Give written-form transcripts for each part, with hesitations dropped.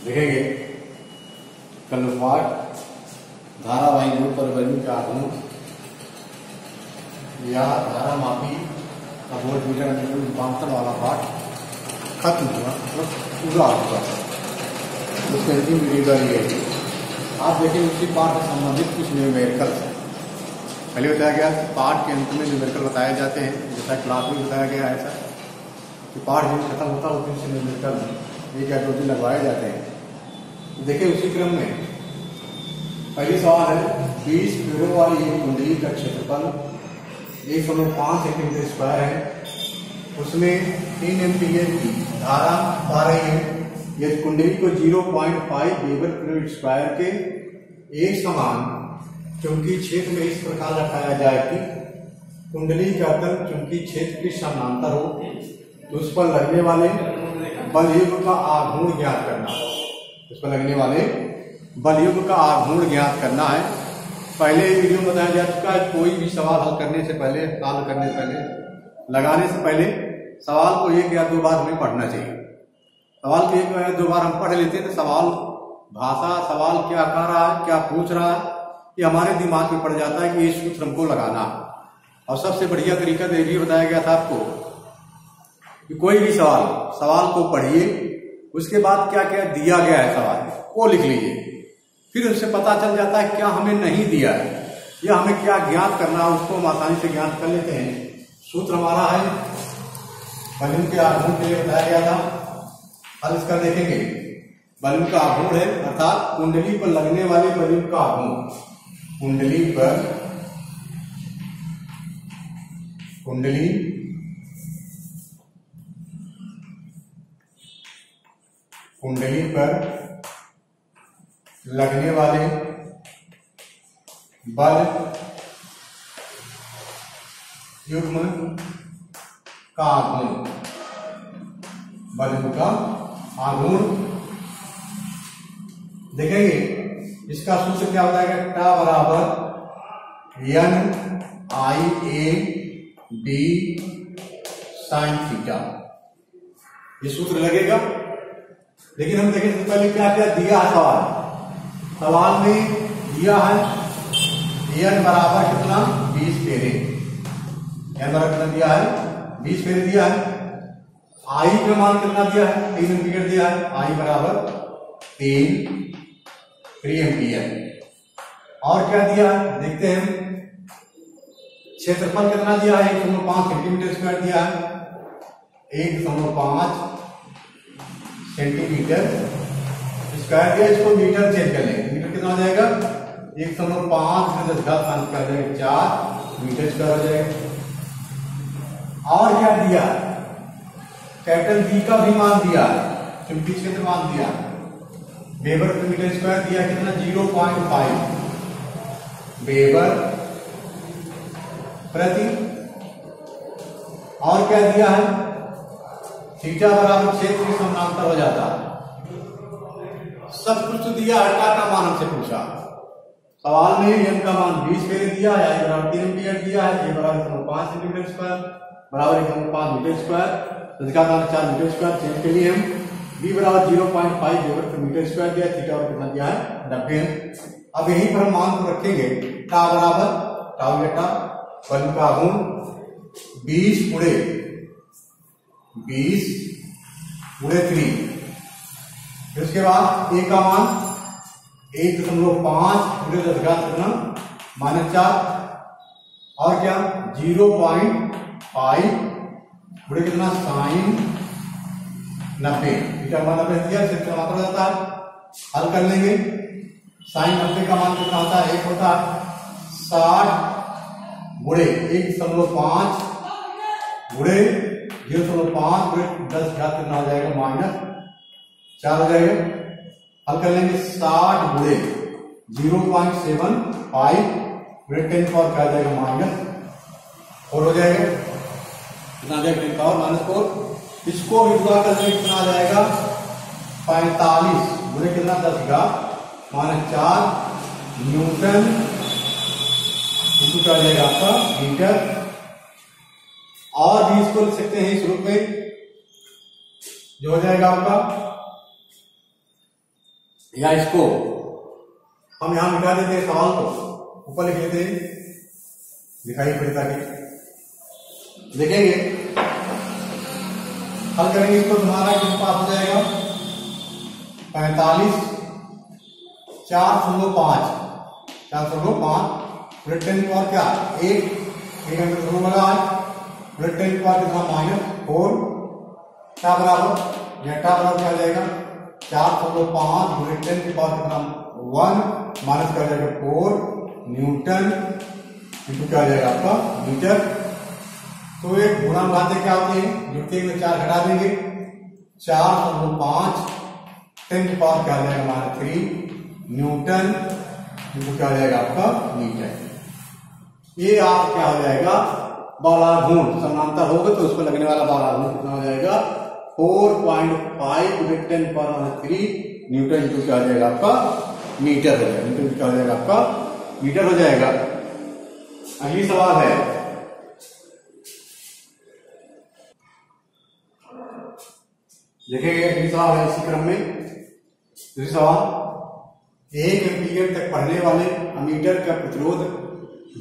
देखेंगे कलपाट धारावाही लोड पर वैल्यू के आगमन या धारा मापी का वोल्ट मीटर रूपांतर वाला पाठ खत्म हुआ, मतलब पूरा हुआ। उसके अंतिम वीडियो ये है, आप देखें उसी पाठ से संबंधित कुछ न्यूमेरिकल पहले बताया गया कि पाठ के अंत में न्यूमेरिकल बताए जाते हैं, जैसा क्लास में बताया गया है ऐसा कि पाठ जब खत्म होता है उसी से न्यूमेरिकल एक या दो दिन लगवाए जाते हैं। देखिए उसी क्रम में पहली सवाल है 20 पेड़ों वाली एक कुंडली का क्षेत्रफल 1.5 सेंटीमीटर स्क्वायर है, उसमें 3 एम्पीयर की धारा आ रही है। यदि कुंडली को 0.5 वेबर प्रति स्क्वायर के एक समान चुंबकीय क्षेत्र में इस प्रकार रखाया जाए कि कुंडली का तल चुंबकीय क्षेत्र के समानांतर हो, तो उस पर लगने वाले बलयुग्म का आघूर्ण ज्ञात करना है। उस पर लगने वाले बलयुग्म का आघूर्ण ज्ञात करना है। पहले वीडियो में बताया जा चुका है, कोई भी सवाल हल करने से पहले, हल करने से पहले, लगाने से पहले सवाल को एक या दो बार हमें पढ़ना चाहिए। सवाल को एक या दो बार हम पढ़ लेते हैं तो सवाल भाषा, सवाल क्या कह रहा है, क्या पूछ रहा है, ये हमारे दिमाग में पड़ जाता है कि ये सूत्र हमको लगाना। और सबसे बढ़िया तरीका तो ये भी बताया गया था आपको कि कोई भी सवाल को पढ़िए, उसके बाद क्या क्या दिया गया है सवाल वो लिख लीजिए, फिर उससे पता चल जाता है क्या हमें नहीं दिया है या हमें क्या ज्ञात करना है, उसको हम आसानी से ज्ञात कर लेते हैं। सूत्र हमारा है बलून के आघूर्ण के लिए बताया गया था। हल इसका देखेंगे, बलून का आघूर्ण है अर्थात कुंडली पर लगने वाले बलून का आघूर्ण, कुंडली पर लगने वाले बल युग्म का आघूर्ण, बल का आघूर्ण देखेंगे। इसका सूत्र क्या होता है, टा बराबर n i a b sin theta, ये सूत्र लगेगा। लेकिन हम देखें सबसे पहले क्या क्या दिया है सवाल में दिया है n बराबर कितना 20 फेरे, n बराबर कितना दिया है 20 फेरे दिया है। I का मान कितना दिया है 3 एम्पीयर दिया है, I बराबर 3 एम्पीयर। और क्या दिया है देखते हैं, क्षेत्रफल कितना दिया है 1.5 सेंटीमीटर स्क्वायर दिया है, 1.5 सेंटीमीटर स्क्वायर दिया। इसको मीटर चेंज कर लेंगे, मीटर कितना हो जाएगा 1.5 10 घात 5 कर देंगे 4 मीटर स्क्वायर हो जाएगा। और क्या दिया, कैपिटल बी का भी मान दिया, चुंबकीय क्षेत्र मान दिया, वेबर प्रति मीटर स्क्वायर दिया कितना 0.5 वेबर प्रति। और क्या दिया है, थीटा बराबर क्षेत्र के समानांतर हो जाता है। सब कुछ तो दिया, हटा का मान हमसे पूछा सवाल में, n का मान 20 फेरे दिया है, I बराबर 3 एम्पीयर दिया है, A बराबर 5 सेंटीमीटर स्क्वायर बराबर 1.5 मीटर स्क्वायर, तो इसका मान 4 मीटर स्क्वायर। चेंज के लिए हम b बराबर 0.5 वेबर प्रति मीटर स्क्वायर दिया, थीटा और कितना दिया है 90। अब यहीं पर हम मान को रखेंगे, टा बराबर टाउ बेटा बल का आघूर्ण 20 गुणे 3, उसके बाद a का मान 1.5 गुणे 10 घात कितना -4, और क्या 0.5 गुणे कितना sin 90, थीटा मान 90 दिया, क्षेत्र मात्रा जाता है। हल कर लेंगे, sin 90 का मान कितना होता है, 1 होता है 60 गुणे 1.5 गुणे 0.5 गुणे 10 घात कितना हो जाएगा -4 हो जाएगा। हल कर लेंगे 60 गुणे 0.75 गुणे 10 पावर क्या जाएगा -4 हो जाएगा, कितना आ जाएगा 10 पावर -4। इसको विभाग करने कितना आ जाएगा 45 गुणे कितना 10 घात -4 न्यूटन, इसको क्या जाएगा आपका मीटर। और भी इसको लिख सकते हैं इस रूप में, जो हो जाएगा आपका या इसको हम यहां मिटा देते हैं, सवाल को ऊपर लिख लेते हैं, दिखाई पड़ता कि देखेंगे हल करेंगे इसको। तुम्हारा किस पास हो जाएगा 45 4/5 प्लस 10 की पावर क्या 1 अंक दोनों लगा है, प्लस 10 की पावर कितना -4 क्या बराबर डेटा बराबर क्या हो जाएगा 4/5 प्लस 10 की पावर कितना 1 माइनस क्या हो जाएगा 4 न्यूटन इंटू क्या हो जाएगा आपका मीटर। तो एक गुणा बातें क्या होती है, जुड़ते में 4 घटा देंगे 4/5 10 की पावर क्या हो जाएगा -3 न्यूटन इंटू क्या हो जाएगा आपका मीटर। ये आप क्या हो जाएगा बालाघूर्ण समांतर होगा तो उसको लगने वाला बालाघूर्ण कितना हो जाएगा 4.5 × 10⁻³ न्यूटन इंटू क्या हो जाएगा आपका मीटर हो जाएगा, न्यूटन क्या हो जाएगा आपका मीटर हो जाएगा। अगली सवाल है देखेंगे, अगली सवाल है इसी क्रम में दूसरी सवाल 1 एम्पीयर तक पढ़ने वाले अमीटर का प्रतिरोध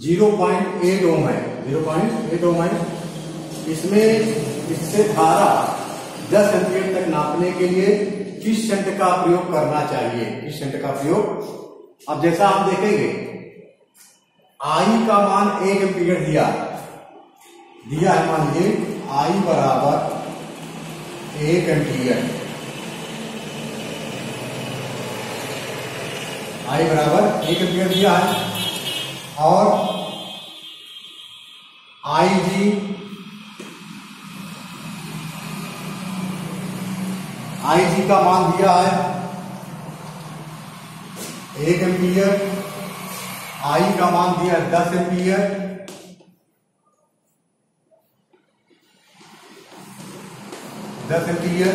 0.8 ओम है, 0.8 ओम है। इससे धारा 10 एम्पीयर तक नापने के लिए किस शंट का प्रयोग करना चाहिए, किस शंट का प्रयोग। अब जैसा आप देखेंगे आई का मान 1 एम्पीयर दिया है, मान लीजिए आई बराबर 1 एम्पीयर, आई बराबर 1 एम्पीयर दिया है और आई जी का मान दिया है 1 एम्पीयर, आई का मान दिया 10 एम्पीयर, 10 एम्पीयर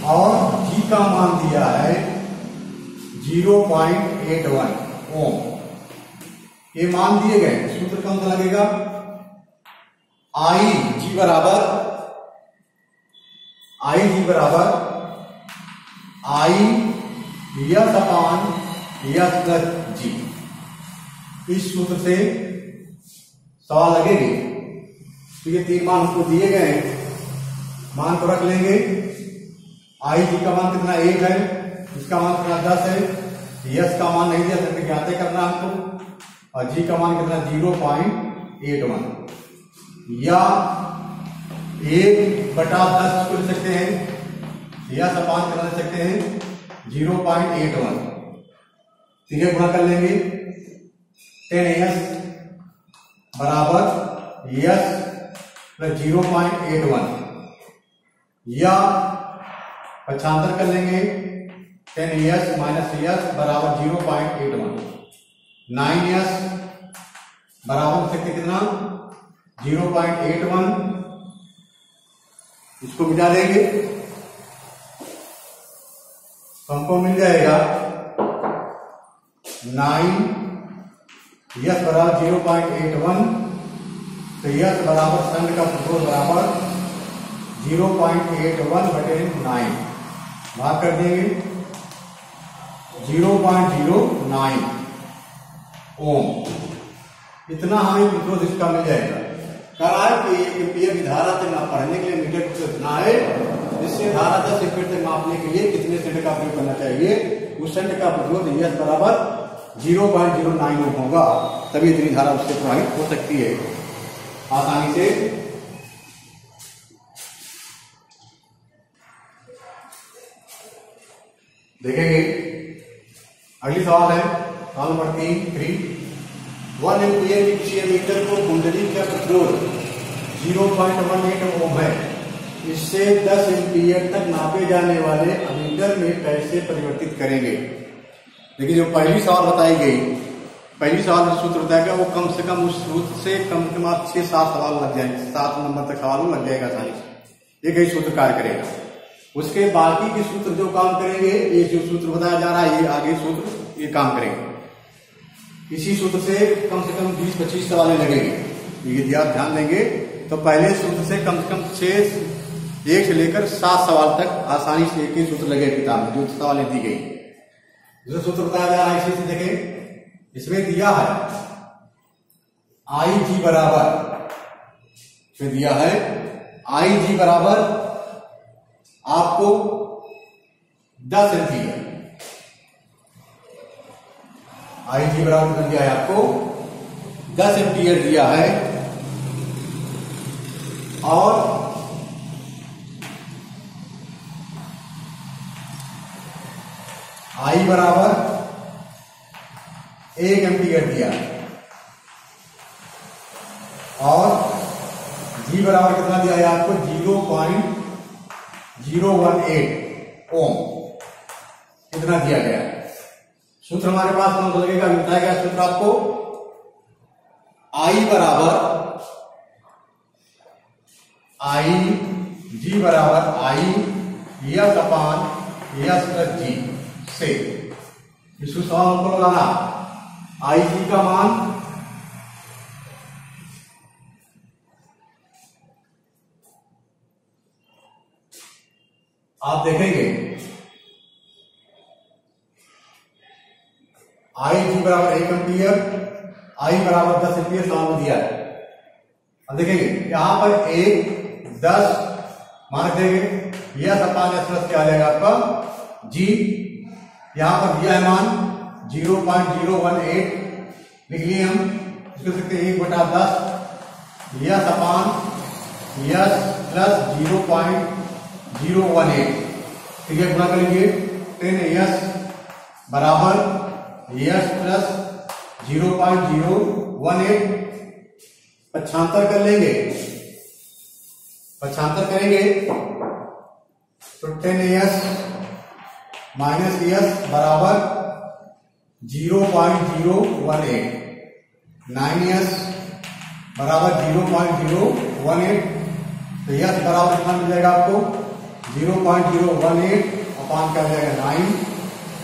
और जी का मान दिया है 0.81 ओम। ये मान दिए गए, सूत्र कौन सा लगेगा आई जी बराबर आई यस अपान यस प्लस जी। इस सूत्र से सवाल लगेगी। तो ये 3 मान हमको दिए गए हैं, मान को रख लेंगे। आई जी का मान कितना 1 है, इसका मान कितना 10 है, यस का मान नहीं दिया सकते, ज्ञाते करना हमको, और जी का मान कितना 0.81 या 1/10 को लिख सकते हैं, यस अपान कितना लिख सकते हैं 0.81। तीनों गुणा कर लेंगे 10s बराबर यस प्लस 0.81 या पक्षांतर कर लेंगे 10s माइनस यस बराबर 0.81, 9s बराबर सकते कितना 0.81, इसको मिटा देंगे तो हमको मिल जाएगा 9 यस बराबर 0.81, तो यस बराबर शंट का प्रतिरोध बराबर 0.81/9 भाग कर देंगे 0.09 ओम। इतना हमें प्रतिरोध इसका मिल जाएगा। कहा है कि 1 एम्पीयर की धारा तक पढ़ने के लिए मीटर इतना है, जिससे धारा 10 एम्पीयर तक मापने के लिए कितने शंट का प्रयोग करना चाहिए। उस शंट का प्रतिरोध यस बराबर 0.09 ओम होगा, तभी इतनी धारा उससे प्रवाहित हो सकती है आसानी से। देखेंगे अगली सवाल है सवाल नंबर 3 1 एम्पीयर की किसी एमीटर को कुंडली का प्रतिरोध 0.18 ओम है, इससे 10 एम्पीयर तक नापे जाने वाले एमीटर में कैसे परिवर्तित करेंगे। देखिए जो पहली सवाल बताई गई, पहली सवाल में सूत्र बताया गया वो कम से कम उस सूत्र से कम से कम 6-7 सवाल लग जाएंगे, 7 नंबर तक सवाल लग जाएगा आसानी से, एक ही सूत्र कार्य करेगा। उसके बाकी के सूत्र जो काम करेंगे, ये जो सूत्र बताया जा रहा है ये आगे सूत्र ये काम करेंगे। इसी सूत्र से कम 20-25 सवाल लगेंगे, यदि आप ध्यान देंगे तो पहले सूत्र से कम 1 से लेकर 7 सवाल तक आसानी से एक ही सूत्र लगेगा किताब में जो सवाल दी गई। जो सूत्र बताया जा रहा है इसी से देखें, इसमें दिया है आई जी बराबर, इसमें दिया है आई जी बराबर आपको 10 एम्पीयर। आई जी बराबर कितना दिया है आपको 10 एम्पीयर दिया है, और आई बराबर 1 एम्पीयर दिया, और जी बराबर कितना दिया है आपको 0.018 ओम कितना दिया गया है। सूत्र हमारे पास कौन सा लगेगा, बताया गया सूत्र आपको, आई बराबर आई जी बराबर आई यस अपान यस प्लस जी से इस सूत्र हमको लगाना आई जी का मान आप देखेंगे आई जी बराबर 1 एम्पीयर, आई बराबर 10 एम्पीयर सामने दिया है। अब देखेंगे यहां पर 1 10 मान देंगे, यस अपान यस प्लस क्या आ जाएगा आपका जी, यहां पर दिया है मान 0.018 लिख लिए हम, इसको सकते 1/10 यस अपान यस प्लस 0.018, ठीक है, गुणा करेंगे 10 यस बराबर यस प्लस 0.018, पक्षांतर कर लेंगे, पक्षांतर करेंगे तो 10 यस माइनस यस बराबर 0.018, 9 यस बराबर 0.018, तो यस बराबर कितना मिल जाएगा आपको 0.018 अपान क्या जाएगा 9,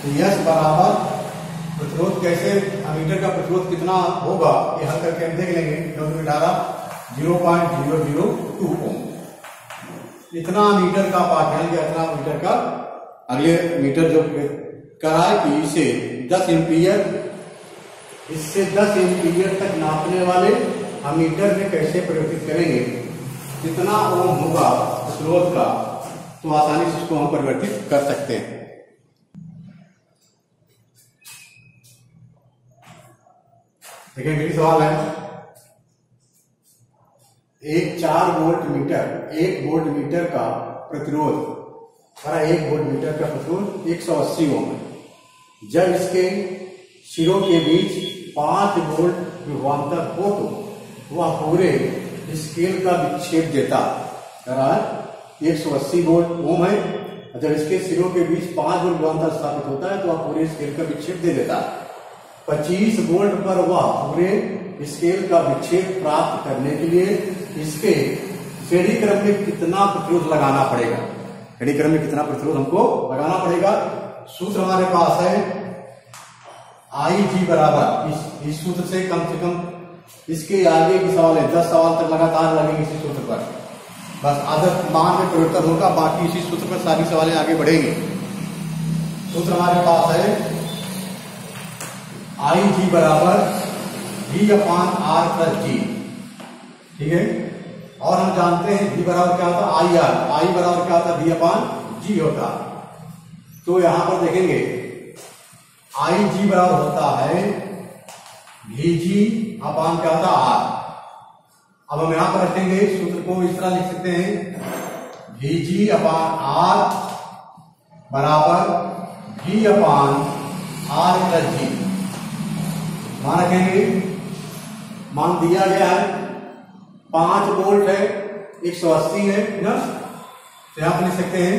तो यस बराबर प्रतिरोध कैसे अमीटर का प्रतिरोध कितना होगा ये हल करके हम देख लेंगे, 0.002 ओम। इतना मीटर का पाठ्यांक या इतना मीटर का अगले मीटर जो करा है कि इसे 10 एम्पीयर, इससे 10 एम्पीयर तक नापने वाले अमीटर में कैसे परिवर्तित करेंगे, कितना ओम होगा प्रतिरोध का, तो आसानी से इसको हम परिवर्तित कर सकते हैं। देखिए मेरी सवाल है, एक 4 वोल्ट मीटर, 1 वोल्ट मीटर का प्रतिरोध, 1 वोल्ट मीटर का प्रतिरोध 180 ओम है। जब इसके सिरों के बीच 5 वोल्ट विभवांतर हो तो वह पूरे स्केल का विक्षेप देता, 180 वोल्ट ओम है, जब इसके सिरों के बीच 5 वोल्ट विभवांतर स्थापित होता है तो वह पूरे स्केल का विक्षेप दे देता है। 25 वोल्ट पर वह पूरे स्केल का विक्षेप प्राप्त करने के लिए इसके श्रेणी क्रम में कितना प्रतिरोध लगाना पड़ेगा, श्रेणी क्रम में कितना प्रतिरोध हमको लगाना पड़ेगा। सूत्र हमारे पास है आई जी बराबर, इस सूत्र से कम इसके आगे की सवाल है 10 सवाल तक लगातार लगेंगे इसी सूत्र पर, बस आदत मान में परिवर्तन होगा, बाकी इसी सूत्र पर सारी सवालें आगे बढ़ेंगे। सूत्र हमारे पास है आई जी बराबर V अपान आर प्लस जी, ठीक है, और हम जानते हैं V बराबर क्या होता है आई आर, आई बराबर क्या होता है V अपान जी होता है। तो यहां पर देखेंगे आई जी बराबर होता है वी जी अपान क्या होता है आर। अब हम यहां पर रखेंगे सूत्र को इस तरह लिख सकते हैं वी जी अपान आर बराबर V अपान आर प्लस जी। मान रखेंगे, मान दिया गया है 5 वोल्ट है, 180 है ना, तो यहां पर लिख सकते हैं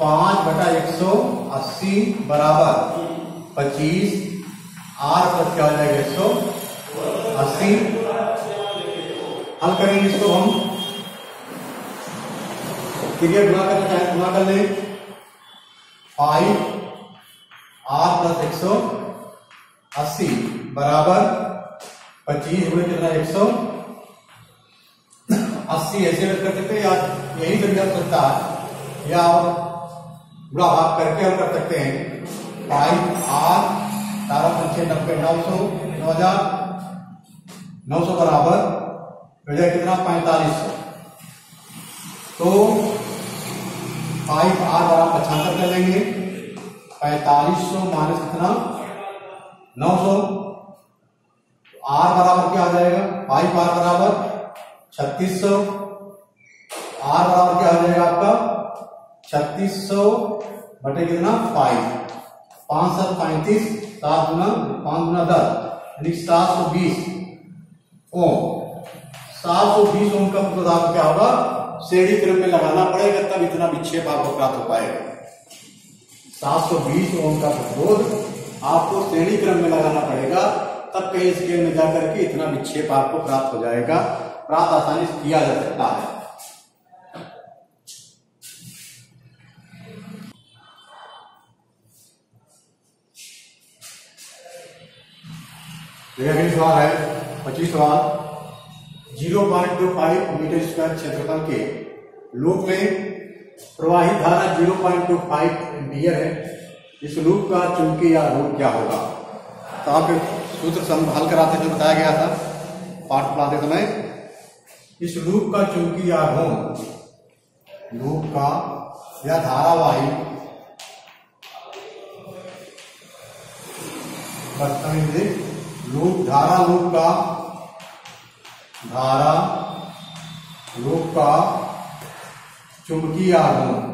5/180 बराबर 25 आर प्लस क्या हो जाएगा 180। हल करेंगे इसको हम, क्रिया गुणा कर लें 5 आर प्लस 180 बराबर 25 गुणे कितना 180, ऐसे कर सकते हैं या यही तरीका सकता है, या गुणा भाग करके हम कर सकते हैं 5R 4×6 90 900 900 बराबर हो जाए कितना 4500। तो 5R बराबर 75 कर लेंगे 4500 माइनस कितना 900। R बराबर क्या आ जाएगा 5R बराबर 3600। R बराबर क्या आ जाएगा आपका 3600 बटे कितना 5 5 7 35 7 गुना 5 गुना 10 यानी 720 ओम। 720 ओम का प्रतिरोध क्या होगा श्रेणी क्रम में लगाना पड़ेगा तब इतना विक्षेप आपको प्राप्त हो पाएगा। 720 ओम का प्रतिरोध आपको श्रेणी क्रम में लगाना पड़ेगा तब कहीं स्केल में जाकर के इतना विक्षेप आपको प्राप्त हो जाएगा। प्राप्त आसानी से किया जा सकता है। अगला सवाल है 25 सवाल। 0.25 मीटर स्क्वायर क्षेत्रफल के लूप में प्रवाहित धारा 0.25 एम्पियर है। इस लूप का चुंबकीय आघूर्ण क्या होगा। तो आप सूत्र हल कराते समय बताया गया था पाठ पढ़ाते समय। इस लूप का चुंबकीय आघूर्ण लूप का या धारावाही लूप धारा लूप का चुंबकीय आघूर्ण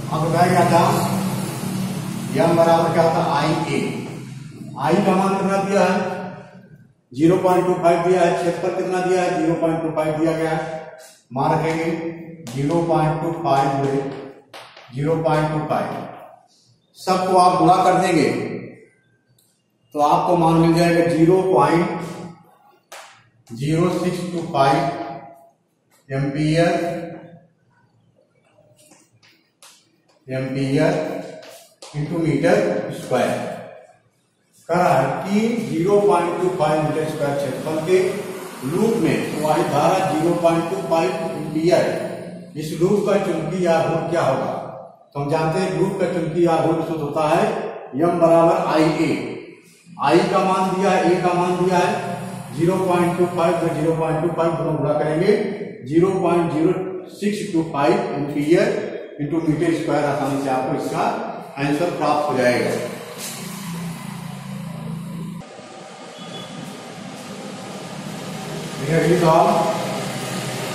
अब बताया गया था यम बराबर क्या होता है आई का मान कितना दिया है 0.25 दिया है। क्षेत्रफल कितना दिया है 0.25 दिया गया है। मान रखेंगे 0.25 0.25 सबको आप गुणा कर देंगे तो आपको मान मिल जाएगा 0.0625 एम्पियर इंटू मीटर स्क्वायर। कहा है कि 0.25 मीटर स्क्वायर क्षेत्रफल के लूप में प्रवाहित धारा 0.25 एम्पियर। इस लूप का चुंबकीय आघूर्ण क्या होगा। तो हम जानते हैं लूप का चुंबकीय आघूर्ण सूत्र होता है यम बराबर आई का मान दिया है ए का मान दिया है 0.25 तो 0.25 दोनों गुणा करेंगे 0.0625 एम्पियर इंटू मीटर स्क्वायर। आसानी से आपको इसका आंसर प्राप्त हो जाएगा। अगली सवाल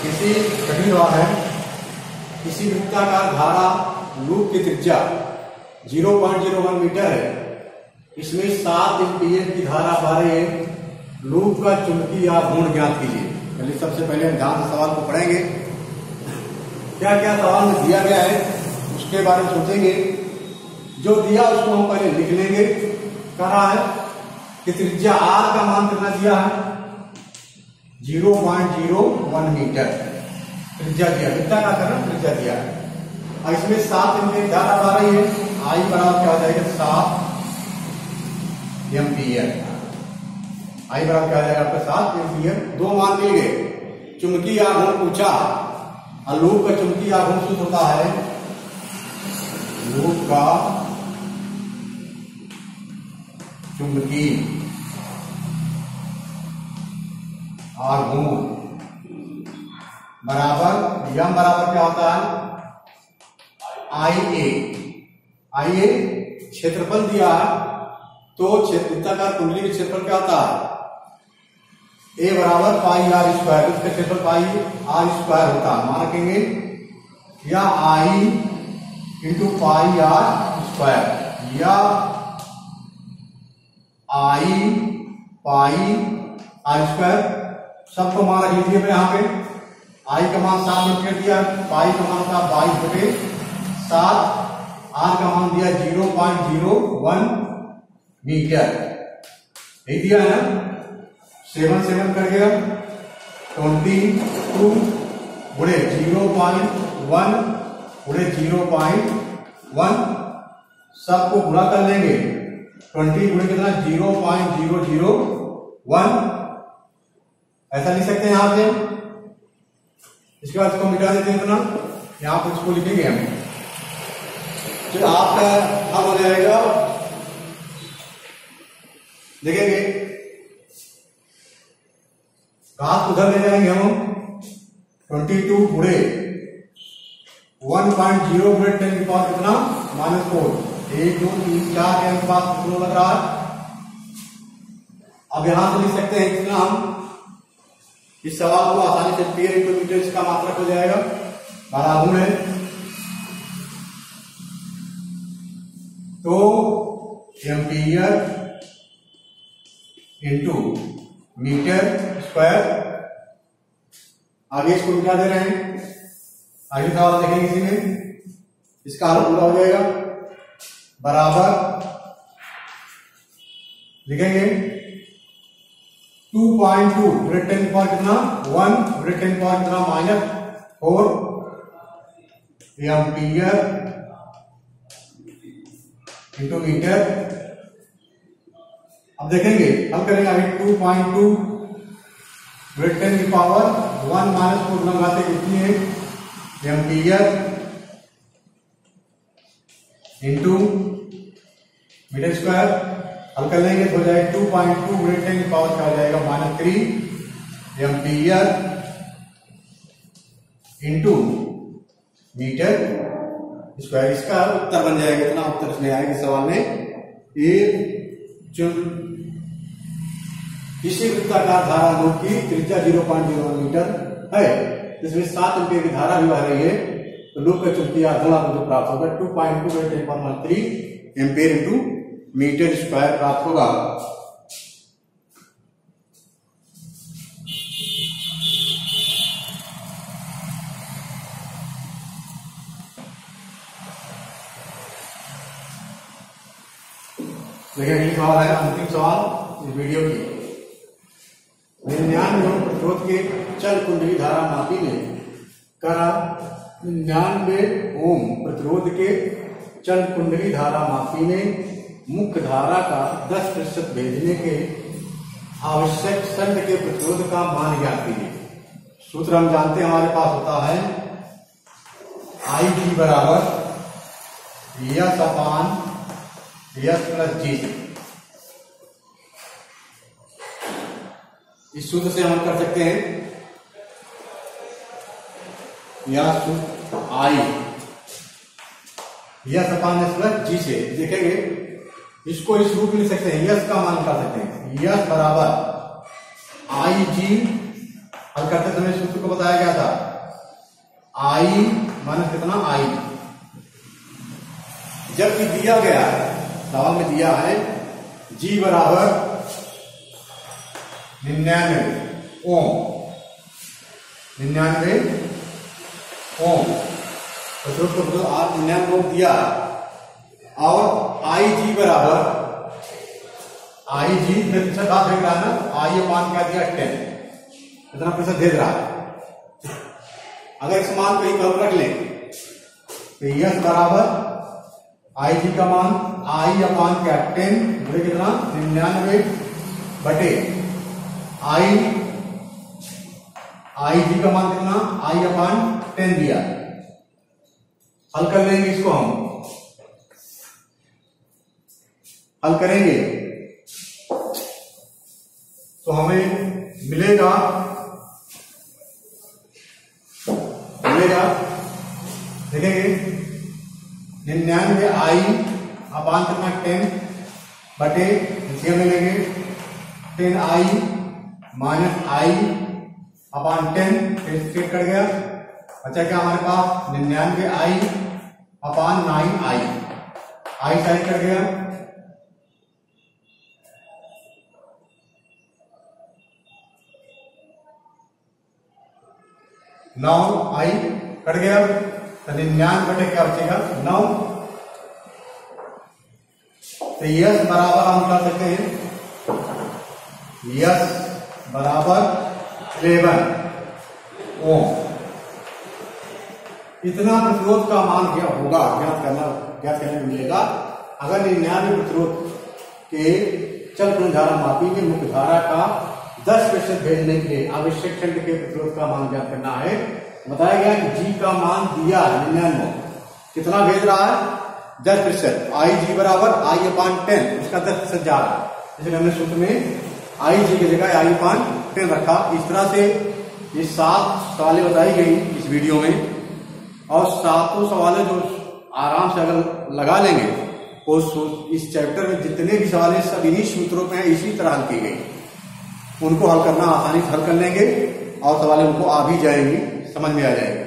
किसी कठिन सवाल है। किसी वृत्ताकार धारा लूप की त्रिज्या 0.01 मीटर है। इसमें 7 एम्पियर की धारा बह रही है। लूप का चुंबकीय आघूर्ण ज्ञात कीजिए। चलिए सबसे पहले हम ध्यान से सवाल को पढ़ेंगे। क्या क्या सवाल में दिया गया है उसके बारे में सोचेंगे। जो दिया उसको हम पहले लिख लेंगे। कहा है कि त्रिज्या आर का मान कितना दिया है 0.01 मीटर त्रिज्या दिया। वृत्ताकार का त्रिज्या दिया है और इसमें 7 एम्पियर धारा आ रही है। आई बराबर क्या हो जाएगा 7 एम्पियर। आई बराबर क्या हो जाएगा आपका 7 एम्पियर। दो मान मिल गए। चुंबकीय आघूर्ण पूछा और लूप का चुंबकीय आघूर्ण सूत्र होता है लूप का चुंबकीय आघूर्ण बराबर यम बराबर क्या होता है आई ए क्षेत्रफल दिया है तो वृत्ताकार कुंडली के क्षेत्रफल क्या होता है ए बराबर पाई आर स्क्वायर। इसका क्षेत्रफल पाई आर स्क्वायर होता है। मान रखेंगे या आई इंटू पाई आर स्क्वायर या आई पाई आर स्क्वायर सबको मान रख लीजिए। यहाँ पे आई का मान 7 एम्पियर दिया, पाई का मान था 22/7, आर का मान दिया 0.01 मीटर। यही दिया है ना। 7 कर गया 22 गुणे 0.1 गुणे 0.1 सबको गुणा कर लेंगे। 20 गुणे कितना 0.001 ऐसा लिख सकते हैं यहां से इसके बाद इसको मिटा देते हैं इतना, यहाँ पर इसको लिखेंगे हम, फिर आपका हल हो जाएगा। देखेंगे घात उधर ले जाएंगे हम, 22 गुणे 1.0 गुणे 10 की पावर कितना -4, 1 2 3 4 के अनुपात कितना लग रहा है। अब यहां से लिख सकते हैं कितना, हम इस सवाल को आसानी से पेयर इंटू मीटर इसका मात्रक हो जाएगा, 12 गुणे, तो एम्पियर इंटू मीटर स्क्वायर। आगे इसको मिटा दे रहे हैं, आगे सवाल देखेंगे इसी में, इसका हल पूरा हो जाएगा, बराबर लिखेंगे 2.2 गुणे 10 की पावर कितना 1 गुणे 10 की पावर कितना -4 एम्पियर इंटू मीटर। अब देखेंगे हम करेंगे अभी 2.2 गुणे 10 की पावर 1 -4 लगाते कितनी है एम्पियर इंटू मीटर स्क्वायर। हल कर लेंगे तो हो जाएगा 2.2 गुणे 10 की पावर क्या हो जाएगा -3 एम्पियर इंटू मीटर स्क्वायर। इसका उत्तर बन जाएगा, इतना उत्तर इसमें आएगा सवाल में। ये जो किसी वृत्ताकार धारा नोड की त्रिज्या 0.01 मीटर है, इसमें 7 एम्पीयर की धारा भी बह रही है, तो लूप का चुंबकीय आघूर्ण मुझे प्राप्त होगा 2.2 गुणे 10⁻³ एम्पीयर इंटू मीटर स्क्वायर प्राप्त होगा। देखिए अगली सवाल है, अंतिम सवाल इस वीडियो की। 99 ओम प्रतिरोध के चल कुंडली धारा मापी ने करा 99 ओम प्रतिरोध के चल कुंडली धारा मापी ने मुख्य धारा का 10% भेजने के आवश्यक शंट के प्रतिरोध का मान ज्ञात कीजिए। सूत्र हम जानते हैं, हमारे पास होता है IG बराबर S अपान S प्लस G। इस सूत्र से हम कर सकते हैं या सूत्र I S upon S plus G से देखेंगे, इसको इस रूप में लिख सकते हैं, यस का मान निकाल सकते हैं, यस बराबर IG। हल करते समय सूत्र को बताया गया था I माइनस कितना I, जबकि दिया गया है सवाल में दिया है G बराबर 99 ओम, 99 ओम, तो आप 99 ओम दिया और IG बराबर IG प्रतिशत आप देख रहा है ना, I मान क्या दिया 10, इतना प्रतिशत दे रहा है। अगर इस मान को ही कम रख लें तो यस बराबर IG का मान I अपान क्या 10 गुणे कितना 99 बटे IG का मान कितना I अपान 10 दिया। हल कर लेंगे, इसको हम हल करेंगे तो हमें मिलेगा देखेंगे 99 I अपान कितना 10 बटे नीचे मिलेंगे 10I माइनस I अपान 10, फिर कट गया, अच्छा क्या हमारे पास 99 I upon 9I, I side cut गया, 9I कट गया, तो 99 बटे क्या बचेगा 9। तो यस बराबर हम कर सकते हैं, यस बराबर 11 ओम। इतना प्रतिरोध का मान क्या होगा ज्ञात करने में मिलेगा अगर 99 प्रतिरोध के चल कुंडली धारा मापी में मुख्य धारा का 10% भेजने के लिए आवश्यक शंट के प्रतिरोध का मान ज्ञात करना है, बताया गया कि जी का मान दिया है 99, कितना भेज रहा है 10%, आई जी बराबर आई अपान 10, उसका 10% जा रहा है, इसलिए हमने सूत्र में आई जी की जगह आई अपान 10 रखा। इस तरह से ये 7 सवालें बताई गई इस वीडियो में, और 7 सवालें जो आराम से अगर लगा लेंगे इस चैप्टर में जितने भी सवाल हैं सब इन्हीं सूत्रों पे हैं, इसी तरह हल की गई, उनको हल करना आसानी से हल कर लेंगे और सवालें उनको आ भी जाएंगी, समझ में आ जाएंगे।